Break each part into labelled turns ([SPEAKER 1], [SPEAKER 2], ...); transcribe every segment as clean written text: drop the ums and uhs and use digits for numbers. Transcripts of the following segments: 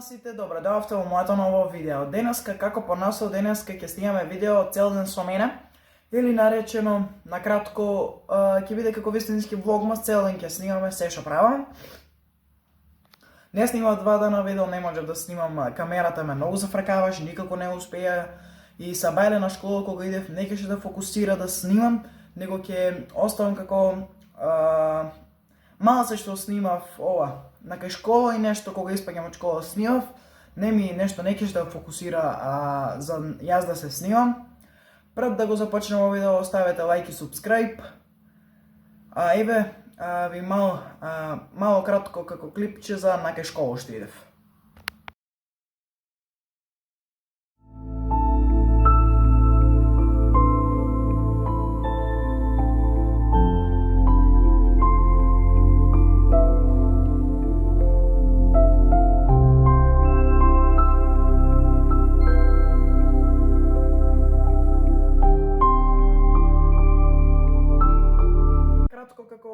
[SPEAKER 1] на сите, добре дојавте во моето ново видео. Денеска, како по наслов, денеска ќе снимаме видео цел ден со мене. Или наречено, накратко, ќе биде како вистински влогмас, цел ден ќе снимаме се што правам. Не снимав 2 дена видео, не можев да снимам, камерата ме многу зафркаваше, никако не успеа. И са бајле на школа, кога идев, не кеше да фокусира да снимам, него ќе оставам како малце што снимав ова на кај школа и нешто кога испаѓам од школа снимав, нешто не кеше да фокусира за јас да се снимам. Пред да го започнем ово видео, оставете лайк и субскрайб. Еве ви мало кратко како клипче за на кај школа што идев.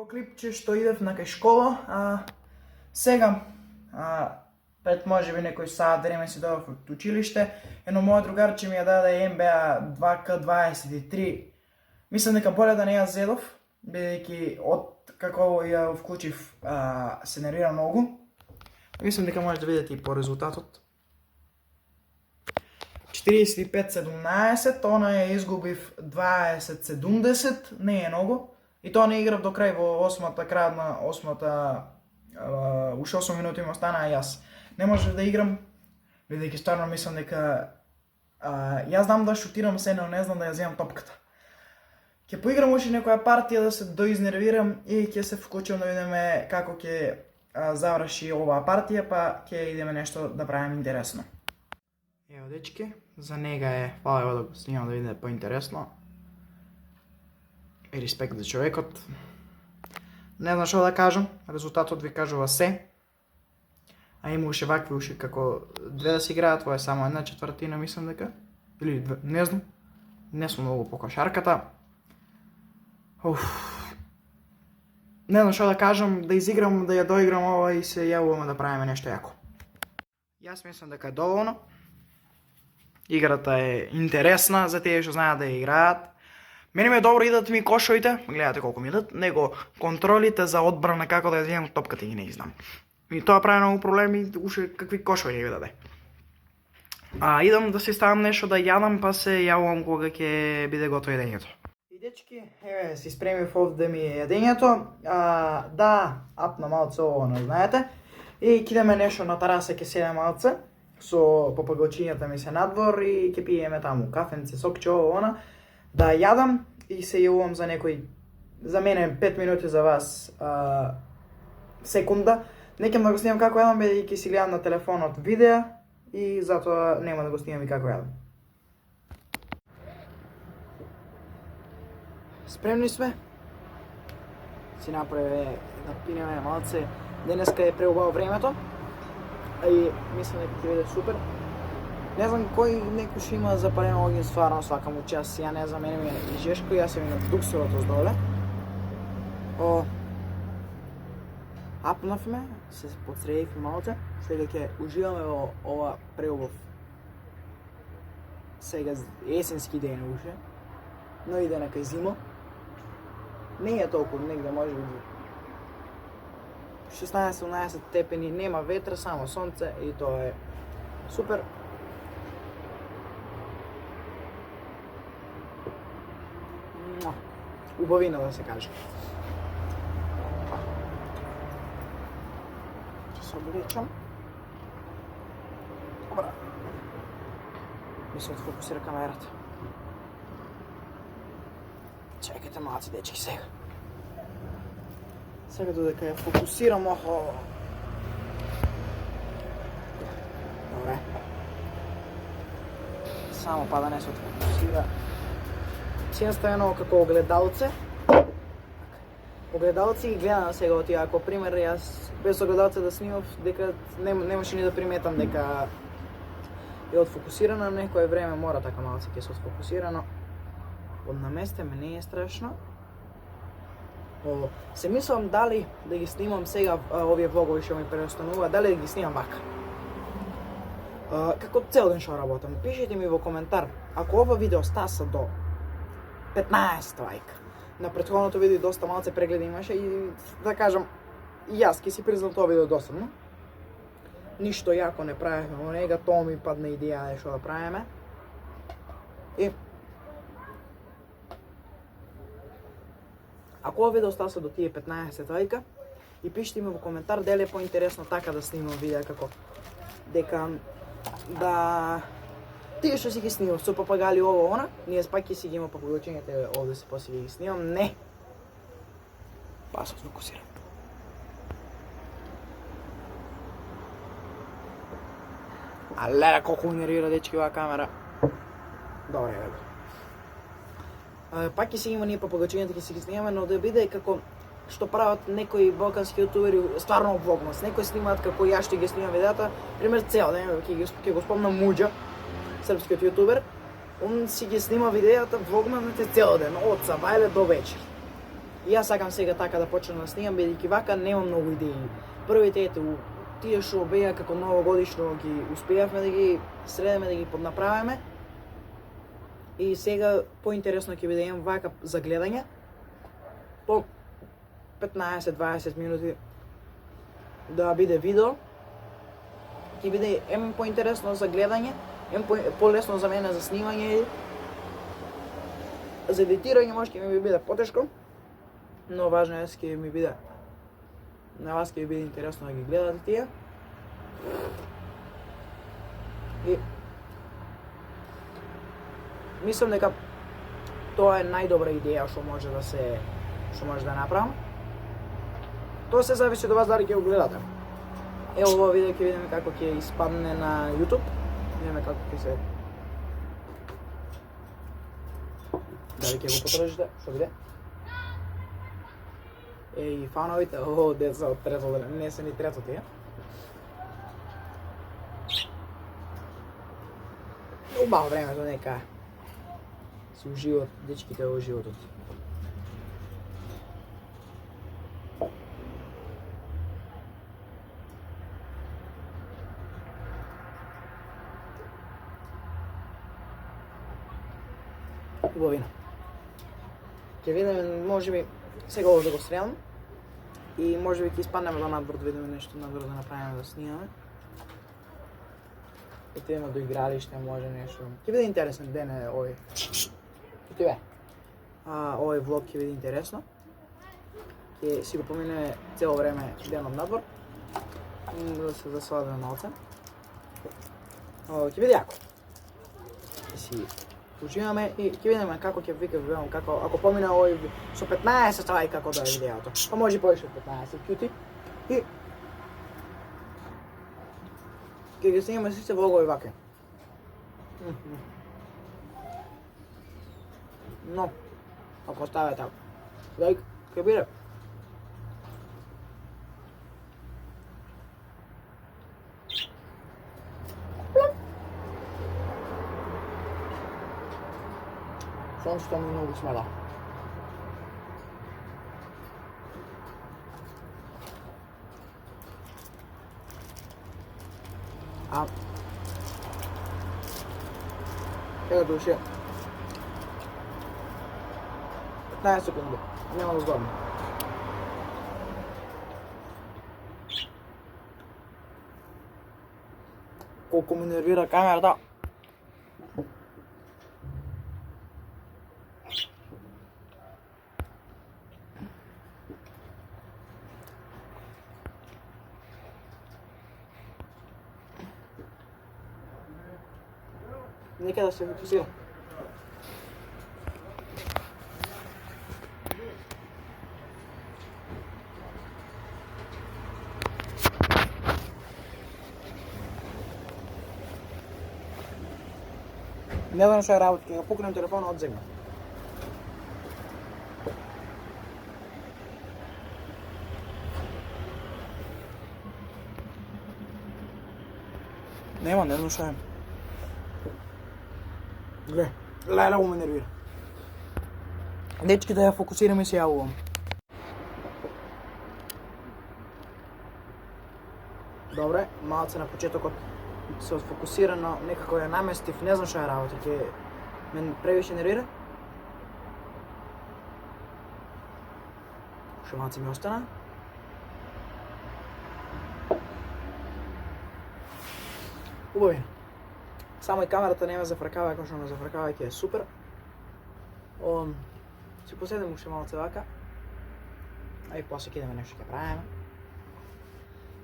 [SPEAKER 1] Клипче што идев на кај школа, сега, пред можеби некој саат време си дојдов од училиште, едно моје другарче ми ја даде MBA 2K23. Мислам дека боле да не ја зедов, бидејќи од како ја вклучив се нервира многу. Мислам дека може да видите и по резултатот. 45-17, она ја изгубив 20-70, не е многу. И тоа не играв до крај во осмата, крај на осмата, уште 8 минути ми остана, а јас не можев да играм, бидејќи стварно мислам дека јас знам да шутирам се, но не знам да ја земам топката. Ќе поиграм уште некоја партија да се доизнервирам и ќе се вклучам да видиме како ќе заврши оваа партија, па ќе идеме нешто да правиме интересно. Ево дечки, за нега е фалево да го снимам да видиме поинтересно. И респект за човекот. Не знам што да кажам, резултатот ви кажува се. А има уште вакви уште како две да се играат, тоа е само 1/4, мислам дека. Или две, не знам. Не сум многу по кошарката. Не знам што да кажам, да изиграм, да ја доиграм ова и се јавуваме да правиме нешто јако. Јас мислам дека е доволно. Играта е интересна за тие што знаат да ја играат. Мене ми е добро идат ми кошовите, гледате колку ми идат, него контролите за одбрана како да ја земам топката ги не ги знам. И тоа прави многу проблеми, уште какви кошови ќе ви даде. Идам да си ставам нешто да јадам, па се јавувам кога ќе биде готово јадењето. И дечки, еве си спремив овде ми јадењето. Да, апна малце ово, не знаете. И кидаме нешто на тераса, ќе седам малце со попагалчињата ми се надвор и ќе пиеме таму кафенце, сокче, ово, она. Да јадам и се јавувам за некој, за мене 5 минути, за вас секунда. Не ќе да го снимам како јадам, бидејќи си гледам на телефонот видео и затоа нема да го снимам и како јадам. Спремни сме. Си направи да пинеме малце. Денеска е преубаво времето. И мислам дека ќе биде супер. Не знам кој некој има запалено огин, стварно свака му час, ја не знам, мене ми е жешко, јас се ми на дуксорот оздоле. Апнав ме, се подсредив малце, сега ќе уживаме во ова преубав. Сега есенски ден уште, но иде на кај зима. Не е толку, негде може би 16-17 степени, нема ветра, само сонце и тоа е супер. Убавина да се каже. Ќе се облечам. Добра. Ми се отфокусира камерата. Чекайте малци дечки сега. Сега додека ја фокусирам, Добре. Само па да не се отфокусира. Си наставено како огледалце. Огледалци ги гледам сега од тие, ако пример јас без огледалце да снимав, дека немаше ни да приметам дека е отфокусирано, некое време мора така малце ќе се отфокусирано. Од наместеме не е страшно. Се мислам дали да ги снимам сега овие влогови што ми преостанува, дали да ги снимам вака. Како цел ден што работам, пишете ми во коментар, ако ова видео стаса до 15 лайк. На претходното видео доста малце прегледи имаше и да кажам, и јас ќе си признам тоа видео досадно. Ништо јако не правевме во нега, тоа ми падна идеја што да правиме. И ако ова видео стаса до тие 15 лајка, и пишете ми во коментар дали е поинтересно така да снимам видеа како дека да тие што си ги снимам со папагали ово она, ние пак ќе си ги има папагалчињата овде се после ги снимам, не. Пасо фокусирам. Алеле, колку нервира дечки оваа камера. Добре, бе. Пак ќе си има ние папагалчињата ќе си ги снимаме, но да биде како што прават некои балкански јутубери, стварно влогмас. Некои снимаат како јас што ги снимам видеата, пример цел ден, ќе го спомнам Муџа, српскиот јутубер. Он си ги снима видеата влогманите цел ден, од сабајле до вечер. И јас сакам сега така да почнам да снимам, бидејќи вака немам многу идеи. Првите ето, тие што беа како новогодишно ги успеавме да ги средиме, да ги поднаправиме. И сега поинтересно ќе биде имам вака за гледање. По 15-20 минути да биде видео. Ќе биде поинтересно за гледање, полесно за мене за снимање. За едитирање може ќе ми биде потешко, но важно е ќе ми биде на вас ќе ви биде интересно да ги гледате тие. И мислам дека тоа е најдобра идеја што може да направам. Тоа се зависи од вас дали ќе го гледате. Ево ова видео ќе видиме како ќе испадне на YouTube. Видиме како ќе се. Дали ќе го потржите? Што биде? И фановите, деца од трето, не се ни трето тие. Убаво времето нека си уживат, дечките во животот. Убавина. Ќе видиме, можеби сега ово да го стрелам и можеби ќе испаднеме до надвор да видиме нешто надвор да направиме да снимаме. Отидеме до игралиште, може нешто. Ќе биде интересен ден е овој. Ти бе. Овој влог ќе биде интересно. Ќе си го помине цело време денот надвор. Да се засладиме малце. Ќе биде јако. Ќе си уживаме и ќе видиме како ќе викам како ако помине овој со 15 лајка како да е видеото. Па може повеќе од 15 кјути. И ќе ги снимаме сите влогови вака. Но ако ставе така. Лајк ќе биде. Сонцето ми многу смела. Сега души 15 секунди, нема да згодам. Колку ми нервира камерата. Нека да се фокусира. Не знам што е работа, ќе го пукнем телефонот од земја. Нема, не знам што е. Гле, леле ме нервира. Дечки да ја фокусирам и се јавувам. Добре, малце на почетокот се отфокусирано, некако ја наместив, не знам што ја работи, ќе мен превише нервира. Што малци ми остана. Убавина. Само и камерата не ме зафркава, како што ме зафркава, ќе е супер. Си поседим уште малце вака. А и после ќе идеме нешто ќе правиме.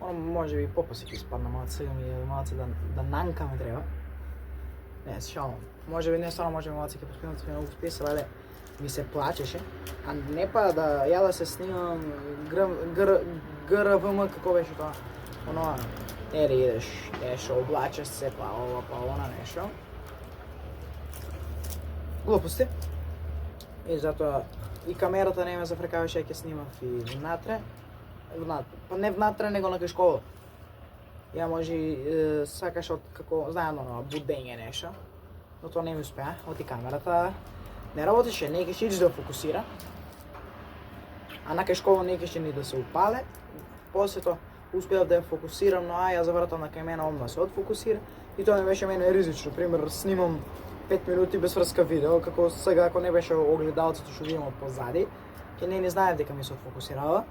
[SPEAKER 1] Може би попоси ќе испадна малце, сега ми е малце да нанкаме треба. Не, шалом. Може би не стварно, може би малце ќе поспинам, ќе многу списал, але ми се плачеше. А не па да ја да се снимам ГРВМ, како беше тоа? Оноа, ели идеш, нешто, облачаш се, па ова, па она нешто. Глупости. И затоа и камерата не ме зафркаваше, ќе снимав и внатре. Па не внатре, него на школа. Ја може сакаш од како, знаем оно, будење нешто. Но тоа не ми успеа, оти камерата не работеше, не кеше да фокусира. А на школа не кеше ни да се упале. После тоа успеав да ја фокусирам, но ја завртам на кај мене одма се отфокусира. И тоа ми беше мене ризично. Пример, снимам 5 минути без врска видео, како сега ако не беше огледалцето што видимо позади, ќе не знаев дека ми се отфокусирава.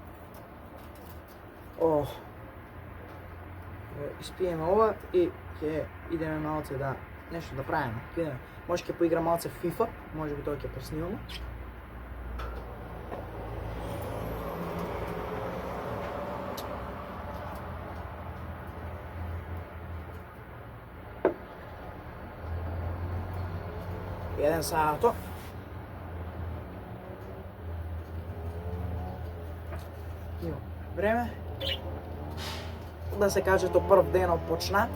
[SPEAKER 1] Испиеме ова и ќе идеме малце да нешто да правиме. Може ќе поиграм малце FIFA, може би тоа ќе поснимаме. Еден сато. Има време да се каже до прв денот почна.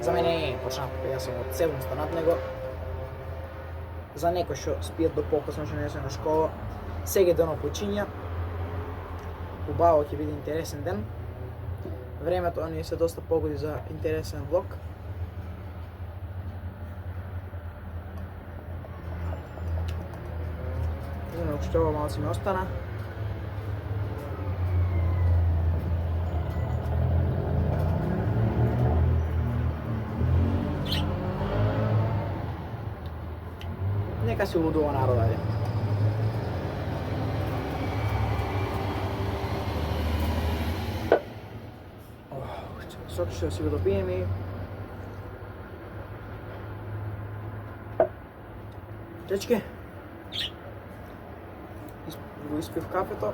[SPEAKER 1] За мене не е почна, јас сум од 7 станат него. За некој што спијат до покасно, што не се на школа, сега денот почиња. Убаво ќе биде интересен ден. Времето ни се доста погоди за интересен влог. Знам што ова малци ми остана. Нека си лудува народа, ајде. Сок што си го допием и... Дечки, го испив кафето.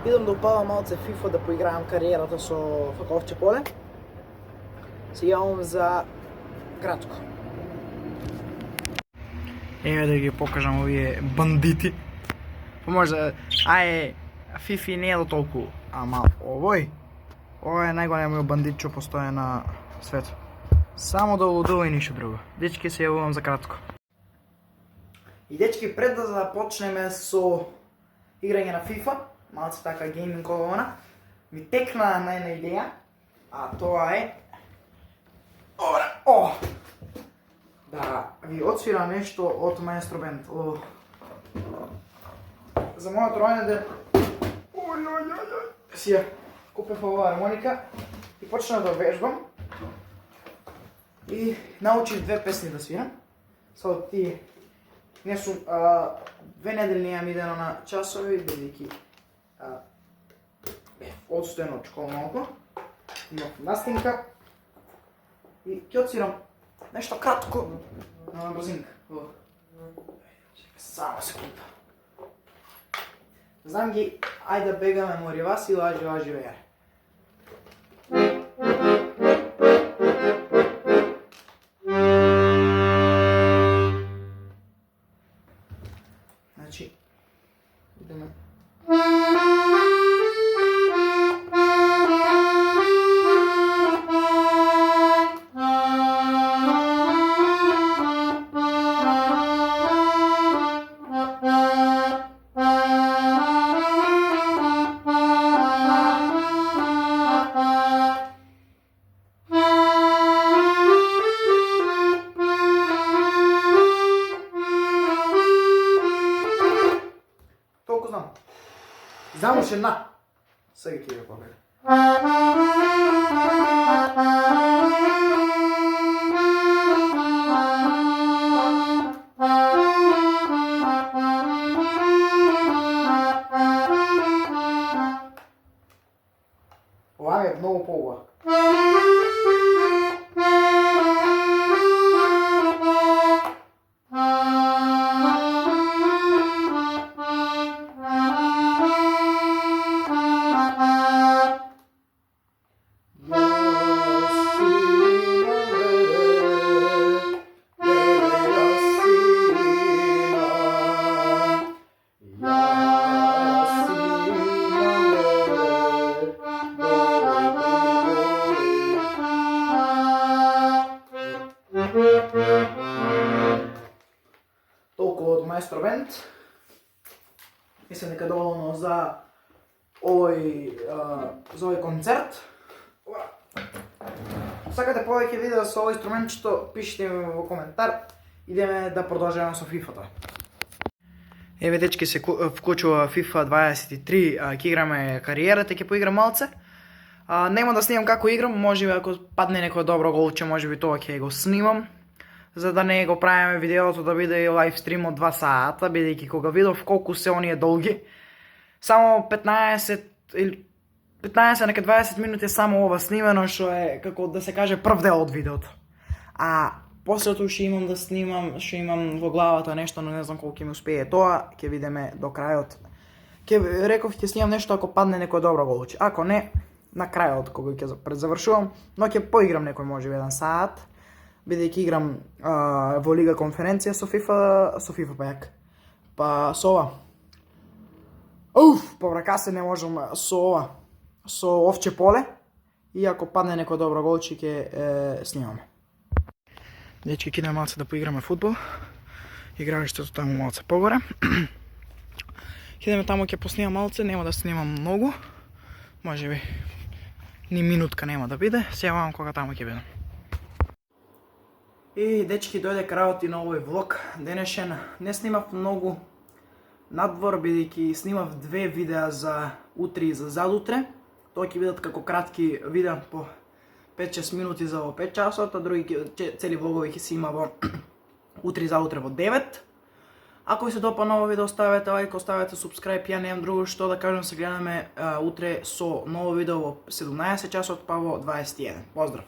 [SPEAKER 1] Идам да упавам малце FIFA да поиграам кариерата со Факовче поле. Се јавам за кратко. Еве да ги покажам овие бандити. Па може, FIFA не е до толку, ама овој е најголемиот бандит што постои на светот. Само да лудува и ништо друго. Дечки, се јавувам за кратко. И дечки, пред да започнеме со играње на FIFA, малце така гейминг она, ми текна на една идеја, а тоа е да ви отсвира нешто од Маестро Бенд. За мојот ројнден си ја купив оваа хармоника и почнав да вежбам и научив 2 песни да свирам. Со тие не сум 2 недели неам идено на часови, бидејќи одстоен од школа малку. Имав настинка и ќе отсвирам нешто кратко на брзинка. Само секунда. Знам ги, ајде да бегаме мориваси, лажи вере. Значи, идеме. Знам уште на. Сега ќе ја покажам. Ова е многу поубава. Толку од Маестро Бенд. Мислам дека доволно за овој концерт. Сакате повеќе видеа со овој инструментчето, пишете ми во коментар. Идеме да продолжиме со FIFA-то. Еве дечки се вклучува FIFA 23, ќе играме кариерата, ќе поиграм малце. Нема да снимам како играм, можеби ако падне некој добро голче, можеби тоа ќе го снимам. За да не го правиме видеото да биде и лайв стрим од 2 сата, бидејќи кога видов колку се оние долги, само 15 нека 20 минути е само ова снимено, што е како да се каже прв дел од видеото. А после тоа ќе имам да снимам, што имам во главата нешто, но не знам колку ќе ми успее тоа, ќе видиме до крајот. Реков ќе снимам нешто ако падне некој добро голче. Ако не, на крајот кога ќе завршувам, но ќе поиграм некој можеби 1 сат. Бидејќи играм во Лига конференција со FIFA пак. Па со ова. Поврака се не можам со ова. Со овче поле. И ако падне некој добро голче ќе снимаме. Дечки, кидаме малце да поиграме фудбал. Игралиштето таму малце погоре. Кидаме таму ќе поснимам малце, нема да снимам многу. Можеби ни минутка нема да биде. Се јавам кога таму ќе бидам. И дечки, дојде крајот и на овој влог денешен. Не снимав многу надвор, бидејќи снимав 2 видеа за утре и за задутре. Тоа ќе бидат како кратки видеа по 5-6 минути за во 5 часот, а други цели влогови ќе се има во утре и задутре во 9. Ако ви се допадна ново видео, ставете лайк, оставете субскрајб, ја немам друго што да кажам, се гледаме утре со ново видео во 17 часот, па во 21. Поздрав!